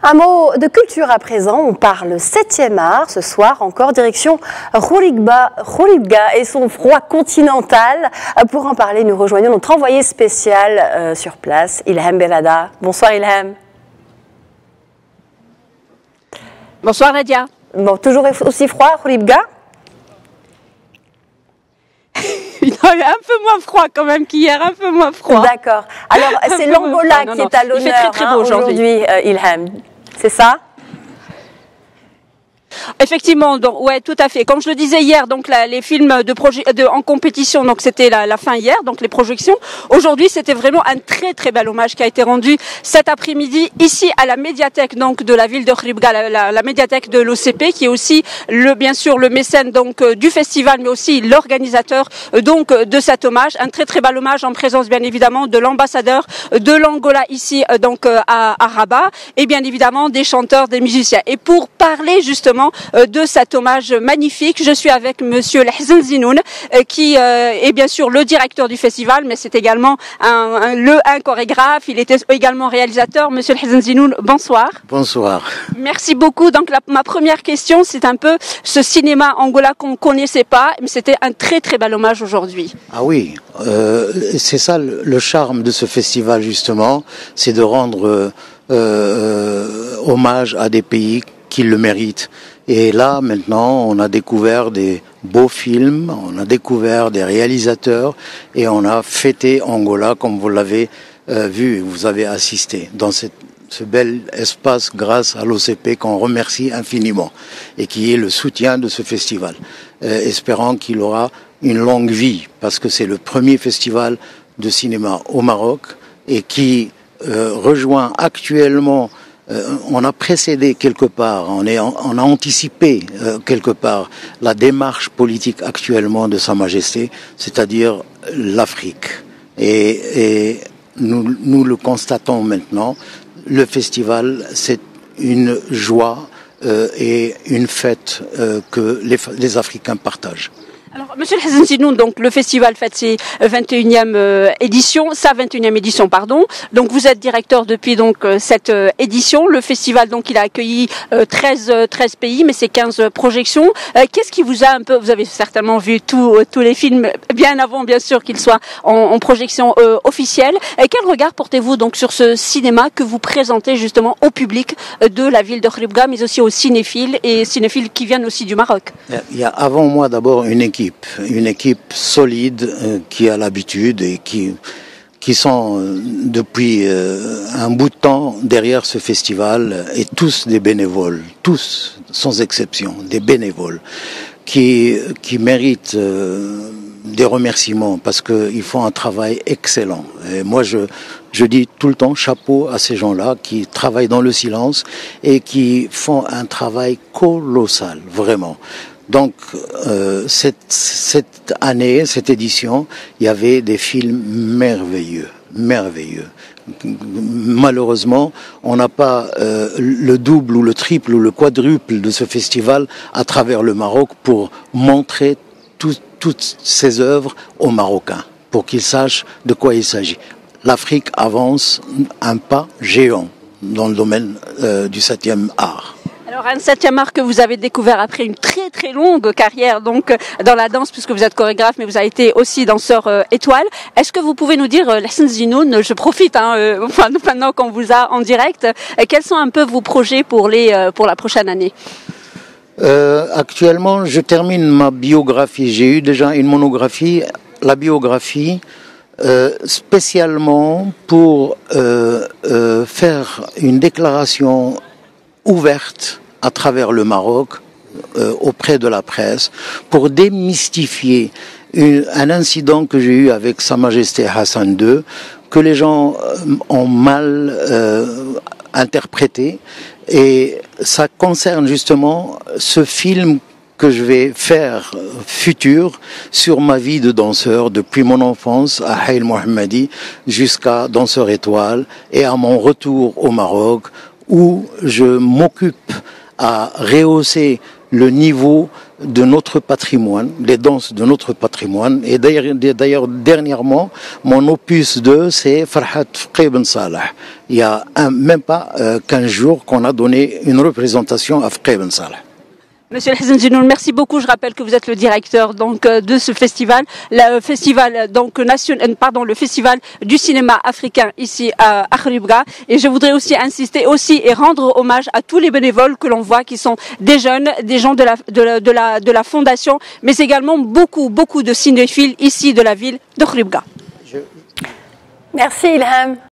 Un mot de culture à présent, on parle 7e art ce soir, encore direction Khouribga et son froid continental. Pour en parler, nous rejoignons notre envoyé spécial sur place, Ilham Belada. Bonsoir Ilham. Bonsoir Nadia. Bon, toujours aussi froid à Khouribga? Non, un peu moins froid quand même qu'hier, un peu moins froid. D'accord. Alors, c'est l'Angola qui est à l'honneur aujourd'hui, Ilham. C'est ça? Effectivement, donc, ouais, tout à fait. Comme je le disais hier, donc les films en compétition, donc c'était la fin hier, donc les projections. Aujourd'hui, c'était vraiment un très très bel hommage qui a été rendu cet après-midi ici à la médiathèque donc de la ville de Khouribga, la médiathèque de l'OCP, qui est aussi bien sûr le mécène donc du festival, mais aussi l'organisateur donc de cet hommage. Un très très bel hommage en présence bien évidemment de l'ambassadeur de l'Angola ici donc à Rabat, et bien évidemment des chanteurs, des musiciens. Et pour parler justement de cet hommage magnifique, je suis avec Monsieur Lhzen Zinoun, qui est bien sûr le directeur du festival, mais c'est également un chorégraphe. Il était également réalisateur. Monsieur Lhzen Zinoun, bonsoir. Bonsoir. Merci beaucoup. Donc ma première question, c'est un peu ce cinéma Angola qu'on ne connaissait pas, mais c'était un très très bel hommage aujourd'hui. Ah oui, c'est ça le charme de ce festival justement, c'est de rendre hommage à des pays qui le méritent. Et là, maintenant, on a découvert des beaux films, on a découvert des réalisateurs et on a fêté Angola comme vous l'avez vu, vous avez assisté dans ce bel espace grâce à l'OCP qu'on remercie infiniment et qui est le soutien de ce festival. Espérant qu'il aura une longue vie parce que c'est le premier festival de cinéma au Maroc et qui rejoint actuellement. On a précédé quelque part, on a anticipé quelque part la démarche politique actuellement de Sa Majesté, c'est-à-dire l'Afrique. Et nous le constatons maintenant, le festival, c'est une joie et une fête que les Africains partagent. Alors, Monsieur Lhzen Zinoun, donc le festival fête ses 21e édition, sa 21e édition, pardon. Donc vous êtes directeur depuis donc cette édition. Le festival donc il a accueilli 13 pays, mais c'est 15 projections. Qu'est-ce qui vous a un peu, vous avez certainement vu tous les films bien avant bien sûr qu'ils soient en projection officielle. Quel regard portez-vous donc sur ce cinéma que vous présentez justement au public de la ville de Khouribga, mais aussi aux cinéphiles qui viennent aussi du Maroc? Il y a avant moi d'abord une équipe solide qui a l'habitude et qui sont depuis un bout de temps derrière ce festival et tous des bénévoles, tous sans exception, des bénévoles qui méritent des remerciements parce qu'ils font un travail excellent. Et moi je dis tout le temps chapeau à ces gens-là qui travaillent dans le silence et qui font un travail colossal, vraiment. Donc, cette année, cette édition, il y avait des films merveilleux. Malheureusement, on n'a pas le double ou le triple ou le quadruple de ce festival à travers le Maroc pour montrer toutes ces œuvres aux Marocains, pour qu'ils sachent de quoi il s'agit. L'Afrique avance un pas géant dans le domaine du 7e art. Alors un 7e art que vous avez découvert après une très très longue carrière donc dans la danse, puisque vous êtes chorégraphe, mais vous avez été aussi danseur étoile. Est-ce que vous pouvez nous dire, Lhzen Zinoun, je profite maintenant qu'on vous a en direct, quels sont un peu vos projets pour la prochaine année? Actuellement, je termine ma biographie. J'ai eu déjà une monographie, la biographie, spécialement pour faire une déclaration ouverte à travers le Maroc auprès de la presse pour démystifier un incident que j'ai eu avec Sa Majesté Hassan II que les gens ont mal interprété, et ça concerne justement ce film que je vais faire futur sur ma vie de danseur depuis mon enfance à Haïl Mohammadi jusqu'à danseur étoile et à mon retour au Maroc où je m'occupe à rehausser le niveau de notre patrimoine, les danses de notre patrimoine. Et d'ailleurs dernièrement, mon opus 2, c'est Farhat Fqih Ben Salah. Il y a même pas 15 jours qu'on a donné une représentation à Fqih Ben Salah. Monsieur El-Hazen Zinoun, merci beaucoup. Je rappelle que vous êtes le directeur donc de ce festival, le festival donc le festival du cinéma africain ici à Akhribga. Et je voudrais aussi insister et rendre hommage à tous les bénévoles que l'on voit, qui sont des jeunes, des gens de la fondation, mais également beaucoup de cinéphiles ici de la ville d'Akhribga. Merci Ilham.